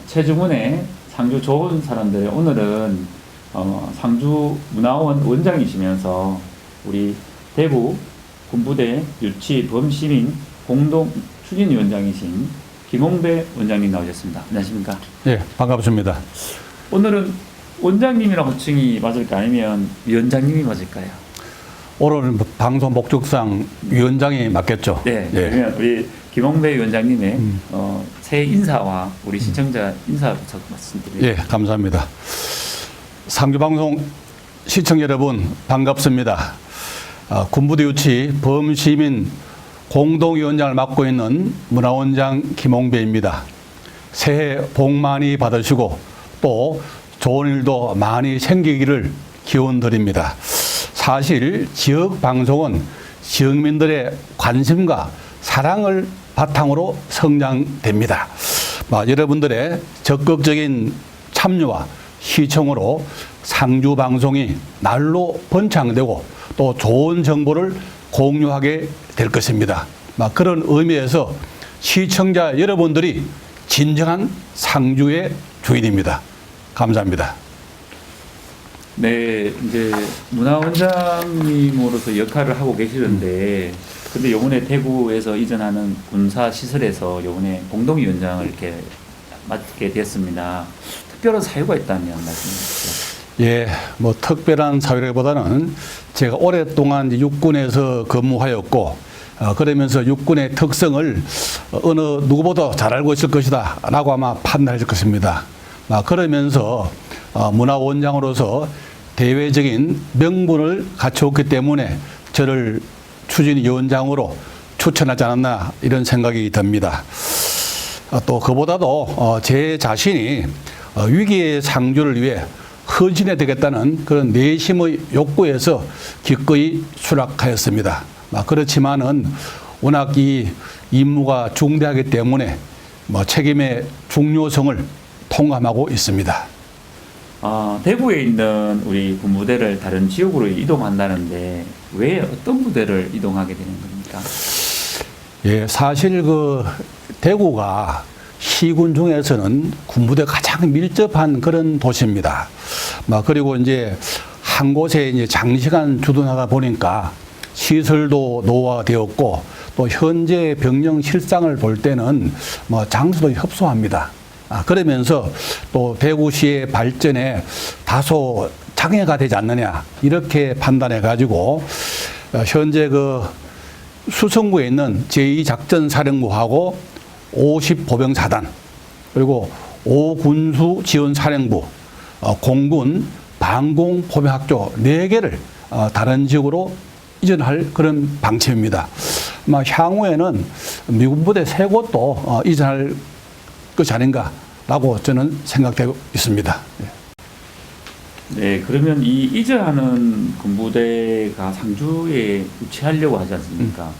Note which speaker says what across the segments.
Speaker 1: 최중훈의 상주 좋은 사람들 오늘은 상주 문화원 원장이시면서 우리 대구 군부대 유치 범시민 공동 추진위원장이신 김홍배 원장님 나오셨습니다. 안녕하십니까?
Speaker 2: 예, 반갑습니다.
Speaker 1: 오늘은 원장님이라고 호칭이 맞을까 아니면 위원장님이 맞을까요?
Speaker 2: 오늘 방송 목적상 위원장이 맞겠죠?
Speaker 1: 네.
Speaker 2: 예.
Speaker 1: 그러면 우리 김홍배 위원장님의 새해 인사와 우리 시청자 인사부터 말씀드립니다.
Speaker 2: 예, 감사합니다. 상주방송 시청자 여러분 반갑습니다. 군부대 유치 범시민 공동위원장을 맡고 있는 문화원장 김홍배입니다. 새해 복 많이 받으시고 또 좋은 일도 많이 생기기를 기원드립니다. 사실 지역 방송은 지역민들의 관심과 사랑을 바탕으로 성장됩니다. 여러분들의 적극적인 참여와 시청으로 상주 방송이 날로 번창되고 또 좋은 정보를 공유하게 될 것입니다. 그런 의미에서 시청자 여러분들이 진정한 상주의 주인입니다. 감사합니다.
Speaker 1: 네, 이제 문화원장님으로서 역할을 하고 계시는데, 근데 요번에 대구에서 이전하는 군사 시설에서 요번에 공동위원장을 이렇게 맡게 됐습니다. 특별한 사유가 있다면 말씀해 주시죠.
Speaker 2: 예, 특별한 사유라기보다는 제가 오랫동안 육군에서 근무하였고, 그러면서 육군의 특성을 어느 누구보다 잘 알고 있을 것이다 라고 아마 판단했을 것입니다. 그러면서 문화원장으로서 대외적인 명분을 갖추었기 때문에 저를 추진위원장으로 추천하지 않았나 이런 생각이 듭니다. 또 그보다도 제 자신이 위기의 상주를 위해 헌신해야 되겠다는 그런 내심의 욕구에서 기꺼이 수락하였습니다. 그렇지만은 워낙 이 임무가 중대하기 때문에 책임의 중요성을 통감하고 있습니다.
Speaker 1: 대구에 있는 우리 군부대를 다른 지역으로 이동한다는데 왜 어떤 부대를 이동하게 되는 겁니까?
Speaker 2: 예, 사실 대구가 시군 중에서는 군부대 가장 밀접한 그런 도시입니다. 그리고 이제 한 곳에 이제 장시간 주둔하다 보니까 시설도 노화되었고 또 현재 병영 실상을 볼 때는 장소도 협소합니다. 그러면서 또 대구시의 발전에 다소 장애가 되지 않느냐 이렇게 판단해 가지고 현재 수성구에 있는 제2작전사령부하고 50보병사단 그리고 5군수지원사령부 공군 방공포병학교 4개를 다른 지역으로 이전할 그런 방침입니다. 향후에는 미군부대 3곳도 이전할 것이 아닌가라고 저는 생각되고 있습니다.
Speaker 1: 네, 그러면 이 이전하는 군부대가 상주에 유치하려고 하지 않습니까?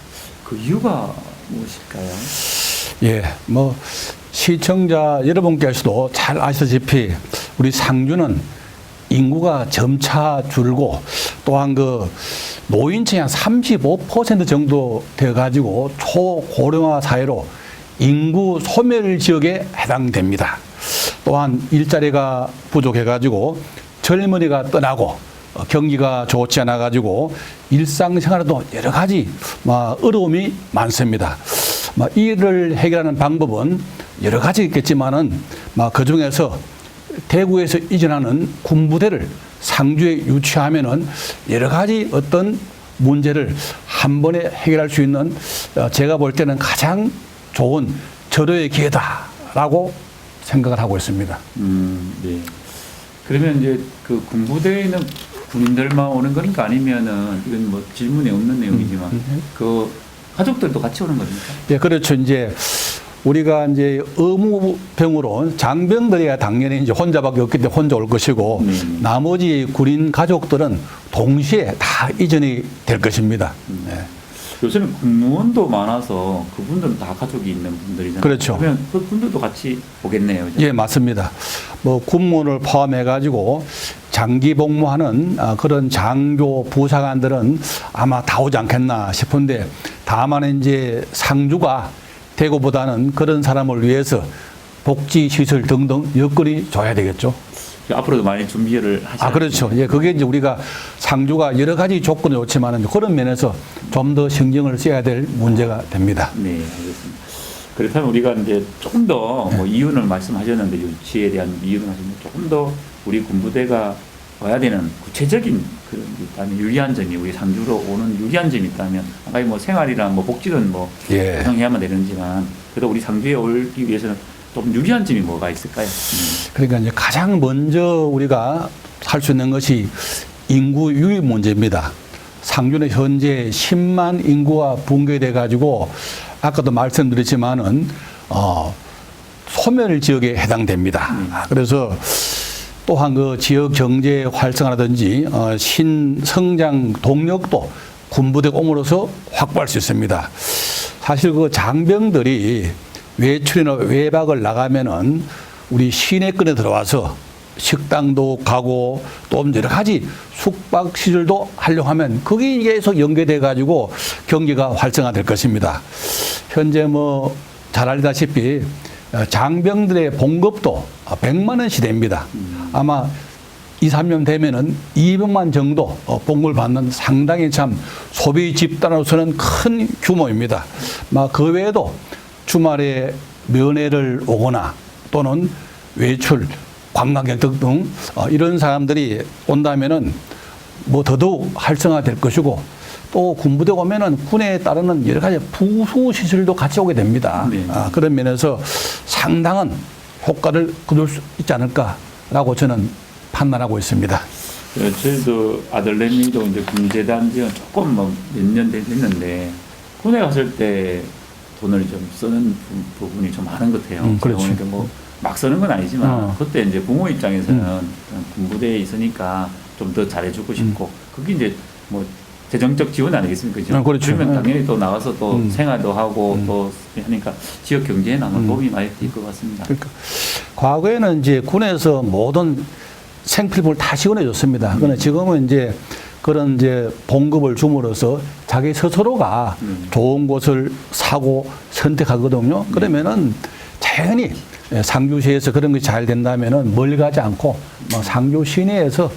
Speaker 1: 그 이유가 무엇일까요?
Speaker 2: 예, 시청자 여러분께서도 잘 아시다시피 우리 상주는 인구가 점차 줄고 또한 노인층이 한 35% 정도 되어가지고 초고령화 사회로 인구 소멸 지역에 해당됩니다. 또한 일자리가 부족해가지고 젊은이가 떠나고 경기가 좋지 않아가지고 일상생활에도 여러 가지 어려움이 많습니다. 이를 해결하는 방법은 여러 가지 있겠지만은 그 중에서 대구에서 이전하는 군부대를 상주에 유치하면은 여러 가지 어떤 문제를 한 번에 해결할 수 있는 제가 볼 때는 가장 좋은 절호의 기회다라고 생각을 하고 있습니다.
Speaker 1: 네. 그러면 이제 그 군부대에는 군인들만 오는 거니까 아니면은 이건 질문에 없는 내용이지만 그 가족들도 같이 오는 겁니까?
Speaker 2: 예, 그렇죠. 이제 우리가 이제 의무병으로 장병들이야 당연히 이제 혼자밖에 없기 때문에 혼자 올 것이고 나머지 군인 가족들은 동시에 다 이전이 될 것입니다. 네.
Speaker 1: 요새는 군무원도 많아서 그분들은 다 가족이 있는 분들이잖아요.
Speaker 2: 그렇죠.
Speaker 1: 그러면 그분들도 같이 오겠네요.
Speaker 2: 예, 맞습니다. 군무원을 포함해가지고 장기 복무하는 그런 장교 부사관들은 아마 다 오지 않겠나 싶은데 다만 이제 상주가 대구보다는 그런 사람을 위해서 복지 시설 등등 여건이 줘야 되겠죠.
Speaker 1: 앞으로도 많이 준비를 하셔야
Speaker 2: 그렇죠. 예, 그게 이제 우리가 상주가 여러 가지 조건이 좋지만은 그런 면에서 좀 더 신경을 써야 될 문제가 됩니다.
Speaker 1: 네, 알겠습니다. 그렇다면 우리가 이제 조금 더 뭐 이유는 말씀하셨는데 유치에 대한 이유는 하셨는데 조금 더 우리 군부대가 와야 되는 구체적인 그런 게 있다면 유리한 점이 우리 상주로 오는 유리한 점이 있다면 아까 뭐 생활이랑 뭐 복지는 뭐
Speaker 2: 예.
Speaker 1: 구성해야만 되는지만 그래도 우리 상주에 오기 위해서는 좀 유리한 점이 뭐가 있을까요?
Speaker 2: 그러니까 이제 가장 먼저 우리가 할 수 있는 것이 인구 유입 문제입니다. 상주는 현재 10만 인구가 붕괴돼 가지고 아까도 말씀드렸지만은 소멸 지역에 해당됩니다. 그래서 또한 그 지역 경제 활성화라든지 신성장 동력도 군부대가 옴으로써 확보할 수 있습니다. 사실 그 장병들이 외출이나 외박을 나가면은 우리 시내권에 들어와서 식당도 가고 또 여러 가지 숙박 시설도 하려고 하면 거기에 계속 연계돼 가지고 경기가 활성화될 것입니다. 현재 뭐 잘 알다시피 장병들의 봉급도 100만 원 시대입니다. 아마 2, 3년 되면은 200만 정도 봉급을 받는 상당히 참 소비 집단으로서는 큰 규모입니다. 그 외에도 주말에 면회를 오거나 또는 외출, 관광객 등 이런 사람들이 온다면은 뭐 더더욱 활성화될 것이고 또 군부대 오면은 군에 따르는 여러 가지 부수 시설도 같이 오게 됩니다.
Speaker 1: 네.
Speaker 2: 그런 면에서 상당한 효과를 거둘 수 있지 않을까라고 저는 판단하고 있습니다.
Speaker 1: 저희도 아들내미도 이제 군제대한 지가 조금 뭐 몇 년 됐는데 군에 갔을 때 돈을 좀 쓰는 부분이 좀 많은 것 같아요.
Speaker 2: 그렇지.
Speaker 1: 그러니까 뭐 막 쓰는 건 아니지만 그때 이제 부모 입장에서는 군부대에 있으니까 좀 더 잘해주고 싶고 그게 이제 뭐 재정적 지원 아니겠습니까? 그죠?
Speaker 2: 그렇죠.
Speaker 1: 그러면 당연히 또 나가서 또 생활도 하고 또 하니까 지역 경제에 나는 도움이 많이 될 것 같습니다.
Speaker 2: 그러니까 과거에는 이제 군에서 모든 생필품을 다 지원해 줬습니다. 그러나 지금은 이제 그런 이제 봉급을 줌으로써 자기 스스로가 좋은 곳을 사고 선택하거든요. 그러면은 자연히 상주시에서 그런 것이 잘 된다면은 멀리 가지 않고 상주 시내에서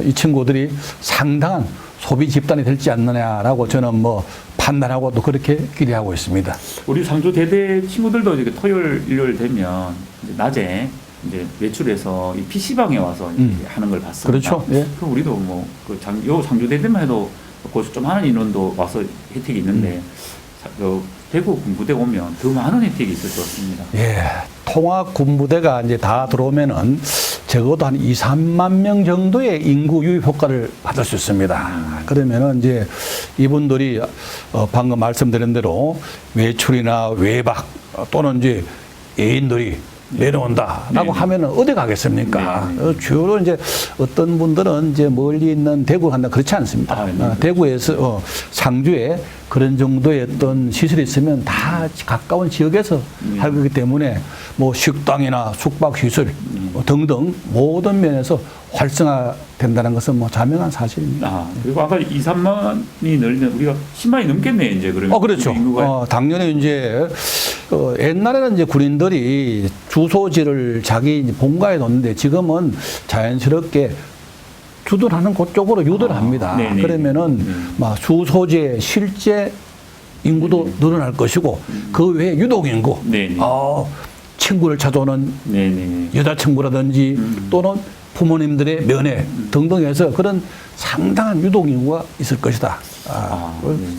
Speaker 2: 이 친구들이 상당한 소비 집단이 될지 않느냐라고 저는 뭐 판단하고 또 그렇게 기대하고 있습니다.
Speaker 1: 우리 상주 대대 친구들도 이렇게 토요일, 일요일 되면 이제 낮에 이제 외출해서 이 PC방에 와서 이제 하는 걸 봤습니다.
Speaker 2: 그렇죠. 예.
Speaker 1: 그럼 우리도 뭐 요 상주 대대만 해도 거기서 좀 하는 인원도 와서 혜택이 있는데 대구 군부대 오면 더 많은 혜택이 있을 것 같습니다.
Speaker 2: 예. 통합 군부대가 이제 다 들어오면은 적어도 한 2, 3만 명 정도의 인구 유입 효과를 받을 수 있습니다. 그러면은 이제 이분들이 방금 말씀드린 대로 외출이나 외박 또는 이제 애인들이 내려온다라고 하면은 어디 가겠습니까? 주로 이제 어떤 분들은 이제 멀리 있는 대구 간다 그렇지 않습니다. 대구에서 상주에 그런 정도의 어떤 시설이 있으면 다 가까운 지역에서 할 거기 때문에 뭐 식당이나 숙박시설 등등 모든 면에서 활성화된다는 것은 뭐 자명한 사실입니다.
Speaker 1: 그리고 아까 2, 3만이 늘면 우리가 10만이 넘겠네 이제 그러면.
Speaker 2: 그렇죠. 당연히 이제 옛날에는 이제 군인들이 주소지를 자기 본가에 놓는데 지금은 자연스럽게 주둔하는 곳 쪽으로 유도를 합니다. 그러면은 막 주소지의 실제 인구도 늘어날 것이고 그 외에 유독 인구, 친구를 찾아오는 여자친구라든지 또는 부모님들의 면회 등등해서 그런 상당한 유독 인구가 있을 것이다.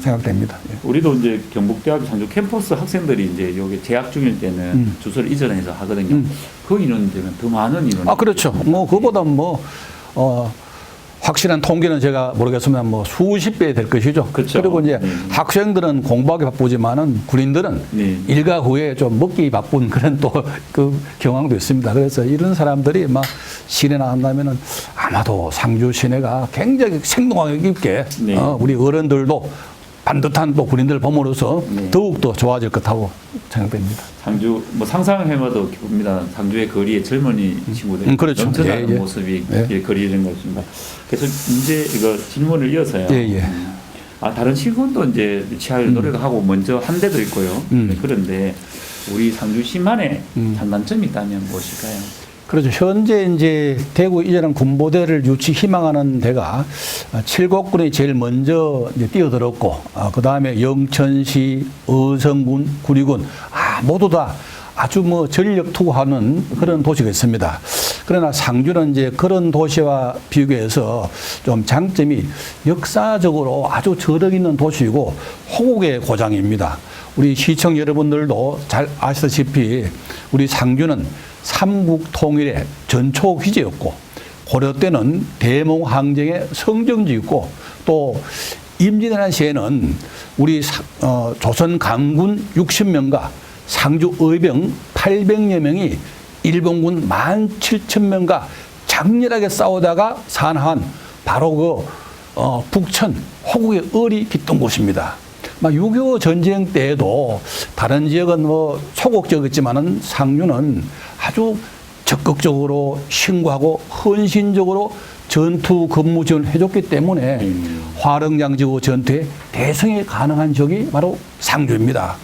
Speaker 2: 생각됩니다.
Speaker 1: 우리도 이제 경북대학교 상주 캠퍼스 학생들이 이제 여기 재학 중일 때는 주소를 이전해서 하거든요. 그 인원 되면 더 많은 인원.
Speaker 2: 그렇죠. 뭐 그보다 뭐 확실한 통계는 제가 모르겠습니다. 뭐 수십 배 될 것이죠.
Speaker 1: 그렇죠.
Speaker 2: 그리고 이제 학생들은 공부하기 바쁘지만은 군인들은 일과 후에 좀 먹기 바쁜 그런 또 그 경향도 있습니다. 그래서 이런 사람들이 막 시내나 한다면은 아마도 상주 시내가 굉장히 생동하게 깊게 우리 어른들도 반듯한 또 군인들 봄으로써 더욱더 좋아질 것 같다고 생각됩니다.
Speaker 1: 상주 뭐 상상해봐도 기쁩니다. 상주의 거리에 젊은이 친구들이
Speaker 2: 그렇죠.
Speaker 1: 넘쳐나는 모습이 거리는 것입니다. 그래서 이제 이거 질문을 이어서요. 다른 시군도 이제 취할 노력을 하고 먼저 한 데도 있고요. 그런데 우리 상주시만의 장단점이 있다면 무엇일까요?
Speaker 2: 그렇죠. 현재 이제 대구 이전한 군부대를 유치 희망하는 데가 칠곡군이 제일 먼저 이제 뛰어들었고, 그 다음에 영천시, 어성군, 구리군, 모두 다 아주 뭐 전력 투구하는 그런 도시가 있습니다. 그러나 상주는 이제 그런 도시와 비교해서 좀 장점이 역사적으로 아주 저력 있는 도시이고 호국의 고장입니다. 우리 시청 여러분들도 잘 아시다시피 우리 상주는 삼국 통일의 전초 휘제였고, 고려 때는 대몽항쟁의 성정지였고, 또 임진왜란 시에는 우리 조선 강군 60명과 상주 의병 800여 명이 일본군 17,000명과 장렬하게 싸우다가 산한 바로 북천 호국의 을이 깃든 곳입니다. 6.25 전쟁 때에도 다른 지역은 뭐 소극적이었지만은 상주는 아주 적극적으로 신고하고 헌신적으로 전투 근무 지원을 해줬기 때문에 화령장지구 전투에 대성이 가능한 지역이 바로 상주입니다.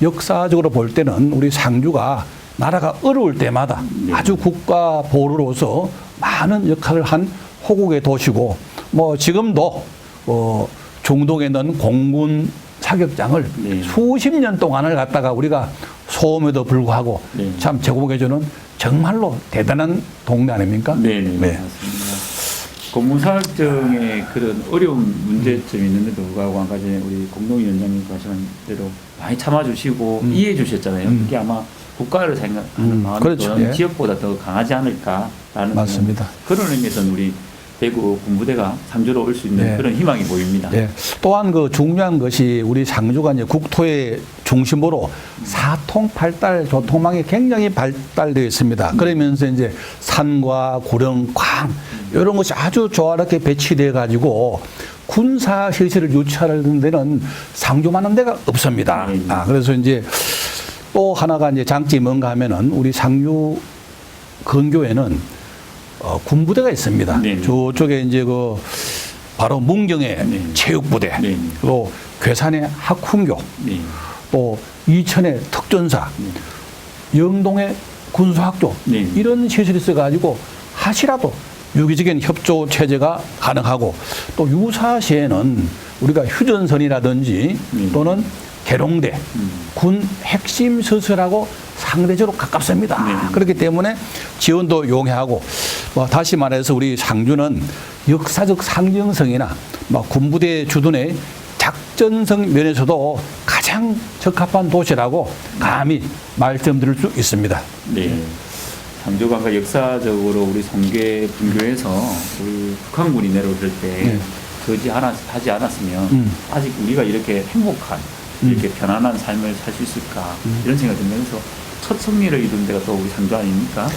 Speaker 2: 역사적으로 볼 때는 우리 상주가 나라가 어려울 때마다 아주 국가 보루로서 많은 역할을 한 호국의 도시고, 지금도 중동에 있는 공군 사격장을 수십 년 동안을 갖다가 우리가 소음에도 불구하고 참 제공해주는 정말로 대단한 동네 아닙니까?
Speaker 1: 네. 맞습니다. 공군사격장에 그런 어려운 문제점이 있는데도 불구하고 한 가지 우리 공동위원장님 하시는 대로 많이 참아주시고 이해해 주셨잖아요. 그게 아마 국가를 생각하는 마음이 그렇죠. 지역보다 더 강하지 않을까라는
Speaker 2: 맞습니다.
Speaker 1: 그런 의미에서는 우리 대구 군부대가 상주로 올 수 있는 그런 희망이 보입니다.
Speaker 2: 또한 중요한 것이 우리 상주가 이제 국토의 중심으로 사통팔달 교통망이 굉장히 발달되어 있습니다. 그러면서 이제 산과 구령, 광 이런 것이 아주 조화롭게 배치되어 가지고 군사 시설을 유치하는 데는 상주만한 데가 없습니다. 그래서 이제 또 하나가 이제 장점이 뭔가 하면은 우리 상주 근교에는 군부대가 있습니다. 저쪽에 이제 바로 문경의 체육부대, 또 괴산의 학훈교, 또 이천의 특전사, 영동의 군수학교 이런 시설이 있어가지고 하시라도 유기적인 협조 체제가 가능하고, 또 유사시에는 우리가 휴전선이라든지 또는 계룡대, 군 핵심 시설하고 상대적으로 가깝습니다. 그렇기 때문에 지원도 용이하고, 다시 말해서 우리 상주는 역사적 상징성이나 군부대 주둔의 작전성 면에서도 가장 적합한 도시라고 감히 말씀드릴 수 있습니다.
Speaker 1: 상주가 역사적으로 우리 성계 분교에서 우리 북한군이 내려올 때 거지하지 않았으면 아직 우리가 이렇게 행복한 이렇게 편안한 삶을 살 수 있을까 이런 생각이 들면서 첫 승리를 이룬 데가 또 우리 상주 아닙니까?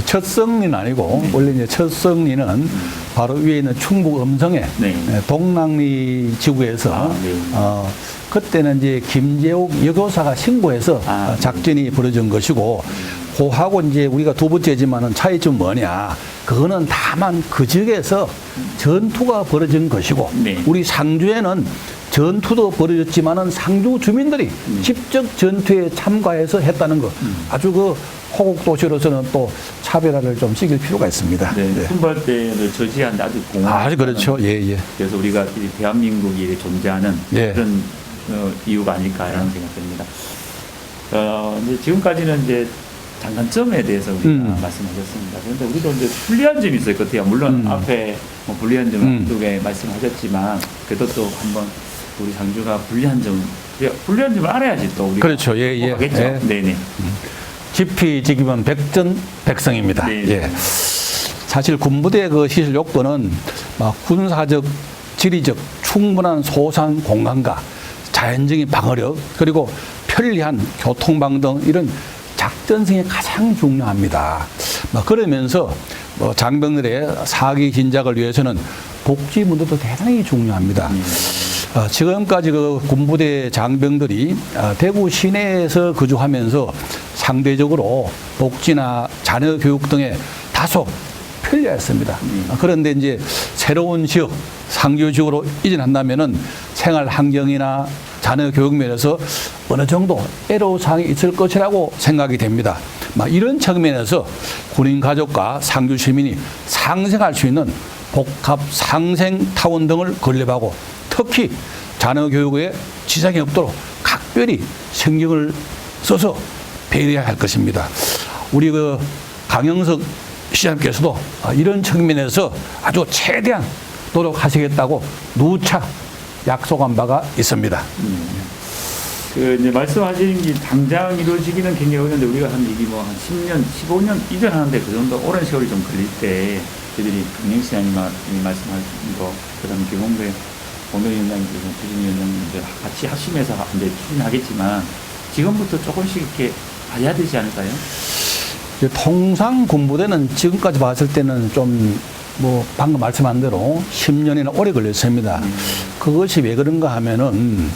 Speaker 2: 첫 승리는 아니고 원래 이제 첫 승리는 바로 위에 있는 충북 음성의 동랑리 지구에서 그때는 이제 김재욱 여교사가 신고해서 작전이 벌어진 것이고, 그하고 이제 우리가 두 번째지만은 차이점은 뭐냐? 그거는 다만 그 지역에서 전투가 벌어진 것이고, 우리 상주에는 전투도 벌어졌지만은 상주 주민들이 직접 전투에 참가해서 했다는 것, 아주 호국 도시로서는 또 차별화를 좀 시킬 필요가 있습니다.
Speaker 1: 군발대를 저지한 아주 공헌.
Speaker 2: 아주 그렇죠.
Speaker 1: 그래서 우리가 대한민국이 존재하는 그런 이유가 아닐까라는 생각됩니다. 이제 지금까지는 이제 장단점에 대해서 우리가 말씀하셨습니다. 그런데 우리도 이제 불리한 점이 있을 것 같아요. 물론 앞에 불리한 점은 한두개 말씀하셨지만, 그래도 또 한번 우리 상주가 불리한 점을 알아야지 또 우리가
Speaker 2: 그렇죠.
Speaker 1: 하겠죠.
Speaker 2: 지피지기면 백전백승입니다. 사실 군부대 시설 요건은 군사적, 지리적 충분한 소산 공간과 자연적인 방어력, 그리고 편리한 교통방 등 이런 작전성이 가장 중요합니다. 그러면서 장병들의 사기 진작을 위해서는 복지 문제도 대단히 중요합니다. 지금까지 군부대 장병들이 대구 시내에서 거주하면서 상대적으로 복지나 자녀 교육 등에 다소 편리했습니다. 그런데 이제 새로운 지역, 상주 지역으로 이전한다면은 생활 환경이나 자녀 교육 면에서 어느 정도 애로사항이 있을 것이라고 생각이 됩니다. 이런 측면에서 군인 가족과 상주 시민이 상생할 수 있는 복합 상생 타운 등을 건립하고 특히 자녀 교육에 지장이 없도록 각별히 신경을 써서 배려해야 할 것입니다. 우리 강영석 시장님께서도 이런 측면에서 아주 최대한 노력하시겠다고 누차 약속한 바가 있습니다.
Speaker 1: 이제 말씀하신 게 당장 이루어지기는 굉장히 어려운데 우리가 한 이게 한 10년, 15년 이전 하는데 그 정도 오랜 세월이 좀 걸릴 때 저희들이 강영 시장님이 말씀하신 거, 그다음에 김홍배 공동위원장님, 추진위원장님들 같이 합심해서 이제 추진하겠지만 지금부터 조금씩 이렇게 봐야 되지 않을까요?
Speaker 2: 통상 군부대는 지금까지 봤을 때는 좀 방금 말씀한 대로 10년이나 오래 걸렸습니다. 그것이 왜 그런가 하면은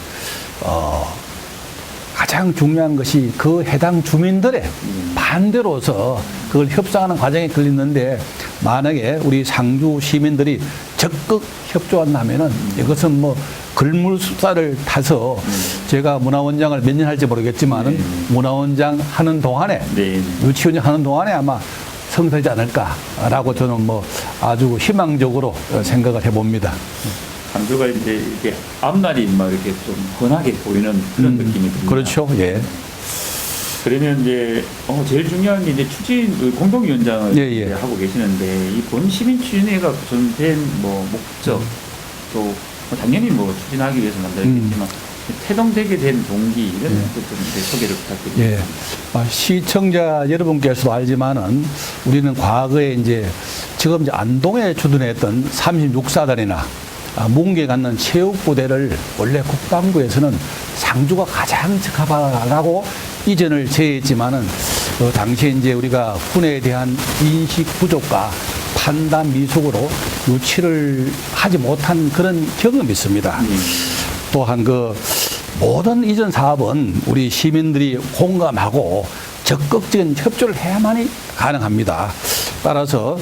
Speaker 2: 가장 중요한 것이 그 해당 주민들의 반대로서 그걸 협상하는 과정에 걸리는데 만약에 우리 상주 시민들이 적극 협조한다면은 이것은 글물수사를 타서 제가 문화원장을 몇 년 할지 모르겠지만은 문화원장 하는 동안에 유치원장 하는 동안에 아마 성사되지 않을까라고 저는 아주 희망적으로 생각을 해봅니다.
Speaker 1: 상주가 이제 이렇게 앞날이 이렇게 좀 훤하게 보이는 그런 느낌이 듭니다.
Speaker 2: 그렇죠. 예.
Speaker 1: 그러면 이제 제일 중요한 게 이제 추진 공동위원장을 이제 하고 계시는데 이 본 시민 추진회가 구성된 목적 또 당연히 추진하기 위해서 만들었겠지만 태동되게 된 동기 이런 것도 좀 소개를 부탁드립니다.
Speaker 2: 예. 시청자 여러분께서도 알지만은 우리는 과거에 지금 안동에 주둔했던 36사단이나 문계 갖는 체육부대를 원래 국방부에서는 상주가 가장 적합하다고 이전을 제했지만은 당시에 우리가 군에 대한 인식 부족과 판단 미숙으로 유치를 하지 못한 그런 경험이 있습니다. 또한 모든 이전 사업은 우리 시민들이 공감하고 적극적인 협조를 해야만이 가능합니다. 따라서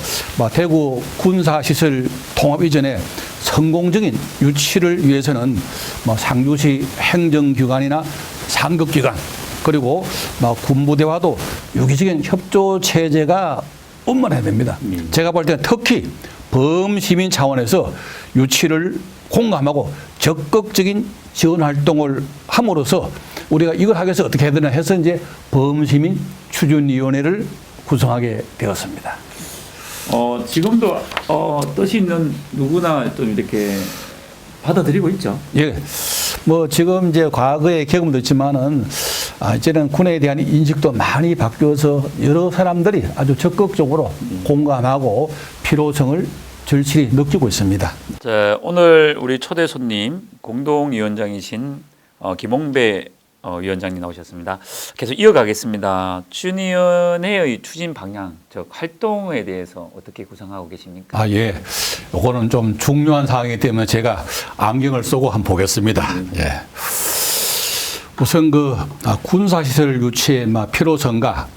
Speaker 2: 대구 군사시설 통합 이전에 성공적인 유치를 위해서는 상주시 행정기관이나 상급기관 그리고 군부대와도 유기적인 협조 체제가 운만해야 됩니다. 제가 볼 때는 특히 범시민 차원에서 유치를 공감하고 적극적인 지원 활동을 함으로써 우리가 이걸 하기 위해서 어떻게 해야 되나 해서 범시민 추진위원회를 구성하게 되었습니다.
Speaker 1: 지금도 뜻이 있는 누구나 좀 이렇게 받아들이고 있죠.
Speaker 2: 예. 지금 과거의 경험도 있지만은 이제는 군에 대한 인식도 많이 바뀌어서 여러 사람들이 아주 적극적으로 공감하고 필요성을 절실히 느끼고 있습니다.
Speaker 1: 자, 오늘 우리 초대 손님 공동위원장이신 김홍배 위원장님 나오셨습니다. 계속 이어가겠습니다. 추진위원회의 추진 방향, 즉 활동에 대해서 어떻게 구상하고 계십니까?
Speaker 2: 예. 이거는 좀 중요한 사항이기 때문에 제가 안경을 쓰고 한번 보겠습니다. 예. 우선 군사시설 유치의 필요성과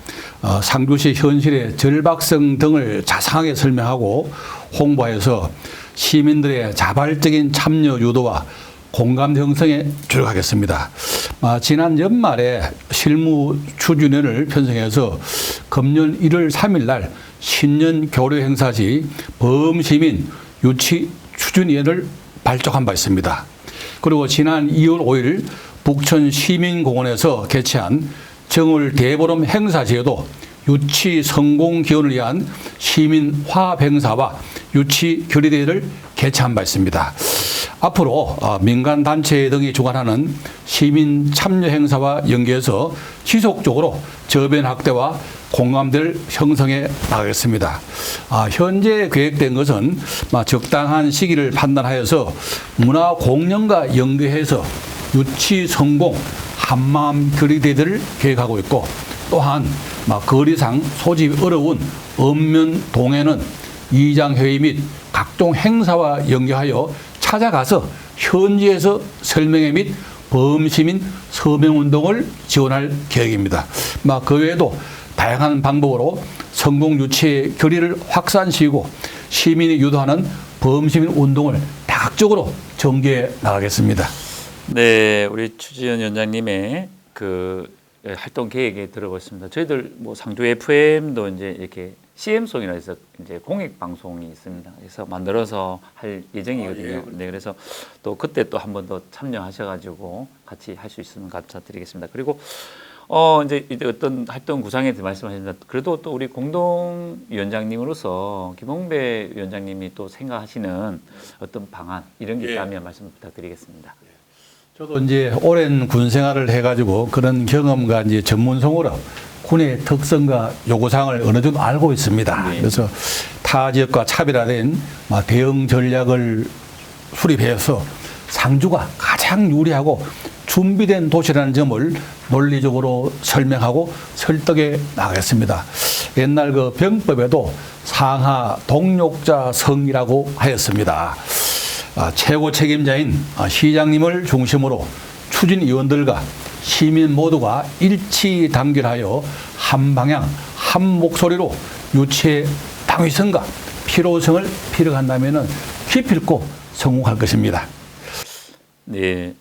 Speaker 2: 상주시 현실의 절박성 등을 자세하게 설명하고 홍보해서 시민들의 자발적인 참여 유도와 공감 형성에 주력하겠습니다. 지난 연말에 실무 추진위원회를 편성해서 금년 1월 3일 날 신년 교류 행사 시 범시민 유치 추진위원회를 발족한 바 있습니다. 그리고 지난 2월 5일 북천 시민공원에서 개최한 정월 대보름 행사 시에도 유치 성공 기원을 위한 시민 화합 행사와 유치 교류대회를 개최한 바 있습니다. 앞으로 민간 단체 등이 주관하는 시민 참여 행사와 연계해서 지속적으로 저변 확대와 공감대를 형성해 나가겠습니다. 현재 계획된 것은 적당한 시기를 판단하여서 문화 공연과 연계해서 유치 성공 한마음 교류대회를 계획하고 있고 또한 거리상 소집이 어려운 읍면 동에는 이장회의 및 각종 행사와 연계하여 찾아가서 현지에서 설명회 및 범시민 서명운동을 지원할 계획입니다. 그 외에도 다양한 방법으로 성공 유치의 결의를 확산시키고 시민이 유도하는 범시민 운동을 다각적으로 전개해 나가겠습니다.
Speaker 1: 네, 우리 추진위원장님의 그 활동 계획에 들어봤습니다. 저희들 뭐 상주 FM도 이제 이렇게 CM송이라 해서 이제 공익 방송이 있습니다. 그래서 만들어서 할 예정이거든요. 네, 그래서 또 그때 또 한 번 더 참여하셔가지고 같이 할 수 있으면 감사드리겠습니다. 그리고 이제 어떤 활동 구상에 대해 말씀하셨습니다. 그래도 또 우리 공동위원장님으로서 김홍배 위원장님이 또 생각하시는 어떤 방안 이런 게 있다면 말씀 부탁드리겠습니다.
Speaker 2: 저도 이제 오랜 군 생활을 해가지고 그런 경험과 이제 전문성으로 군의 특성과 요구사항을 어느 정도 알고 있습니다.
Speaker 1: 네.
Speaker 2: 그래서 타 지역과 차별화된 대응 전략을 수립해서 상주가 가장 유리하고 준비된 도시라는 점을 논리적으로 설명하고 설득해 나가겠습니다. 옛날 그 병법에도 상하 동력자 성이라고 하였습니다. 최고 책임자인 시장님을 중심으로 추진위원들과 시민 모두가 일치 단결하여 한 방향, 한 목소리로 유치의 당위성과 필요성을 필요한다면 기필코 성공할 것입니다.
Speaker 1: 네.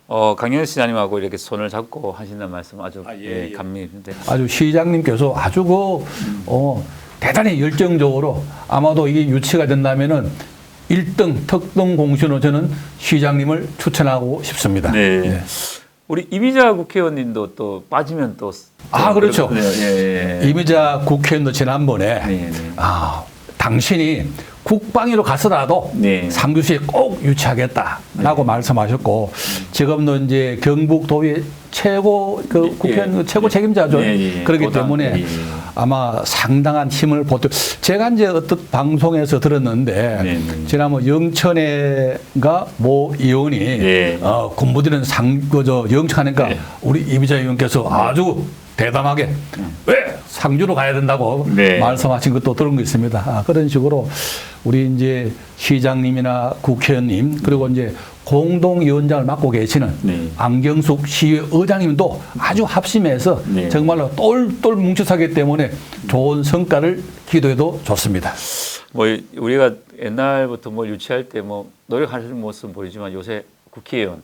Speaker 1: 강영수 시장님하고 이렇게 손을 잡고 하신다는 말씀 아주 감미인데.
Speaker 2: 아주 시장님께서 아주 대단히 열정적으로 아마도 이게 유치가 된다면은 1등 특등 공신으로 저는 시장님을 추천하고 싶습니다.
Speaker 1: 네.
Speaker 2: 네.
Speaker 1: 우리 이미자 국회의원님도 또 빠지면 또
Speaker 2: 그렇죠.
Speaker 1: 네.
Speaker 2: 이미자 국회의원도 지난번에
Speaker 1: 네.
Speaker 2: 당신이 국방위로 가서라도
Speaker 1: 네.
Speaker 2: 상주시에 꼭 유치하겠다라고 말씀하셨고 지금도 이제 경북도의 최고 국회의원 최고 책임자죠. 그렇기 때문에 아마 상당한 힘을 보태. 제가 이제 어떤 방송에서 들었는데 지난번 영천에가 모 의원이 군부대는 영천하니까 우리 이미자 의원께서 아주 대담하게 왜 상주로 가야 된다고 말씀하신 것도 들은 거 있습니다. 그런 식으로 우리 이제 시장님이나 국회의원님 그리고 이제 공동위원장을 맡고 계시는 안경숙 시의장님도 아주 합심해서 정말로 똘똘 뭉쳐서기 때문에 좋은 성과를 기도해도 좋습니다.
Speaker 1: 뭐 우리가 옛날부터 뭐 유치할 때 뭐 노력하시는 모습 보이지만 요새 국회의원,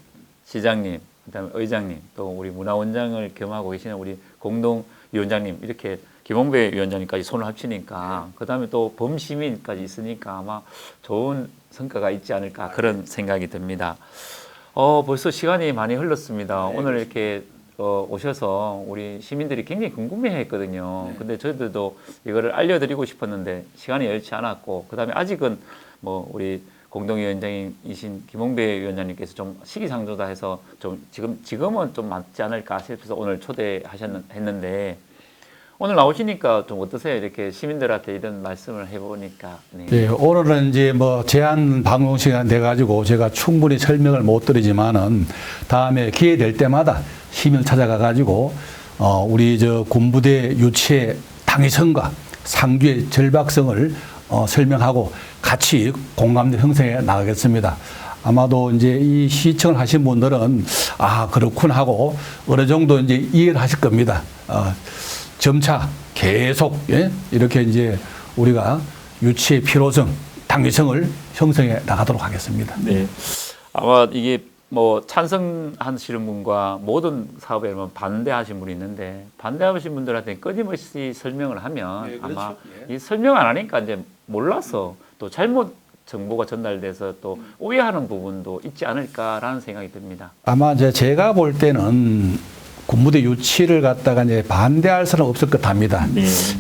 Speaker 1: 시장님, 그다음에 의장님 또 우리 문화원장을 겸하고 계시는 우리 공동위원장님 이렇게 김홍배 위원장님까지 손을 합치니까 그다음에 또 범시민까지 있으니까 아마 좋은 성과가 있지 않을까 그런 생각이 듭니다. 벌써 시간이 많이 흘렀습니다. 오늘 이렇게 오셔서 우리 시민들이 굉장히 궁금해했거든요. 근데 저희들도 이거를 알려드리고 싶었는데 시간이 여의치 않았고 그다음에 아직은 뭐 우리 공동위원장이신 김홍배 위원장님께서 좀 시기상조다 해서 좀 지금은 좀 맞지 않을까 싶어서 오늘 초대했는데 오늘 나오시니까 좀 어떠세요? 이렇게 시민들한테 이런 말씀을 해보니까.
Speaker 2: 네, 오늘은 이제 뭐 제한 방송 시간 돼 가지고 제가 충분히 설명을 못 드리지만은 다음에 기회 될 때마다 시민을 찾아가 가지고 우리 군부대 유치의 당위성과 상주의 절박성을 설명하고 같이 공감대 형성해 나가겠습니다. 아마도 이제 이 시청을 하신 분들은 그렇군 하고 어느 정도 이제 이해를 하실 겁니다. 점차 계속 이렇게 이제 우리가 유치의 필요성, 당위성을 형성해 나가도록 하겠습니다.
Speaker 1: 네. 아마 이게 뭐 찬성하시는 분과 모든 사업에 반대하신 분이 있는데 반대하신 분들한테 끊임없이 설명을 하면 그렇죠. 아마 이 설명 안 하니까 이제 몰라서 또 잘못 정보가 전달돼서 또 오해하는 부분도 있지 않을까라는 생각이 듭니다.
Speaker 2: 아마 제가 볼 때는 군부대 유치를 갖다가 이제 반대할 사람 없을 것 합니다.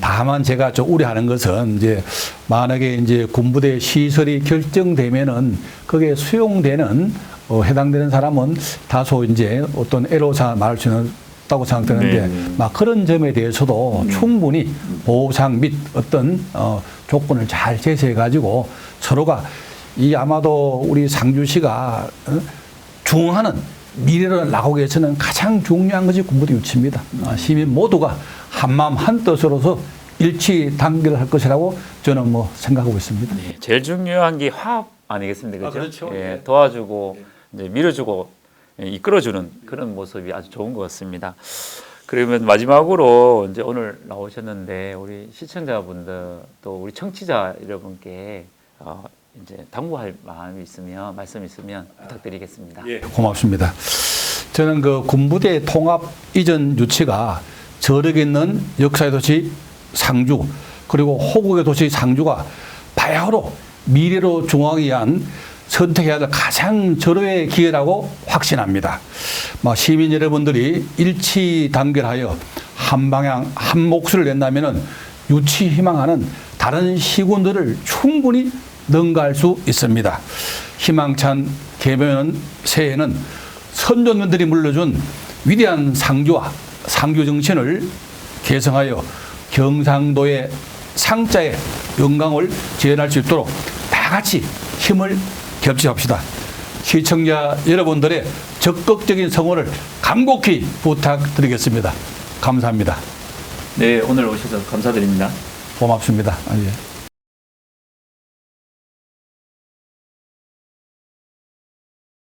Speaker 2: 다만 제가 좀 우려하는 것은 이제 만약에 이제 군부대 시설이 결정되면은 거기에 수용되는 해당되는 사람은 다소 이제 어떤 애로사항을 말할 수 있다고 생각되는데 막 그런 점에 대해서도 충분히 보상 및 어떤 조건을 잘 제시해 가지고 서로가 이 아마도 우리 상주시가 중흥하는 미래를 나가기 위해서는 가장 중요한 것이 군부대 유치입니다. 시민 모두가 한마음 한뜻으로서 일치 단결할 것이라고 저는 뭐 생각하고 있습니다.
Speaker 1: 네, 제일 중요한 게 화합 아니겠습니까?
Speaker 2: 그렇죠.
Speaker 1: 예, 도와주고 이제 밀어주고 이끌어주는 그런 모습이 아주 좋은 것 같습니다. 그러면 마지막으로 이제 오늘 나오셨는데 우리 시청자분들 또 우리 청취자 여러분께 이제 당부할 마음이 있으면 말씀 있으면 부탁드리겠습니다.
Speaker 2: 고맙습니다. 저는 그 군부대 통합 이전 유치가 저력에 있는 역사의 도시 상주 그리고 호국의 도시 상주가 바야흐로 미래로 중앙이 위한 선택해야 될 가장 절호의 기회라고 확신합니다. 시민 여러분들이 일치 단결하여 한 방향 한 몫을 낸다면은 유치 희망하는 다른 시군들을 충분히 능가할 수 있습니다. 희망찬 개변 새해에는 선조님들이 물려준 위대한 상주와 상주 정신을 계승하여 경상도의 상자의 영광을 재현할 수 있도록 다 같이 힘을 겹치합시다. 시청자 여러분들의 적극적인 성원을 간곡히 부탁드리겠습니다. 감사합니다.
Speaker 1: 네, 오늘 오셔서 감사드립니다.
Speaker 2: 고맙습니다. 예.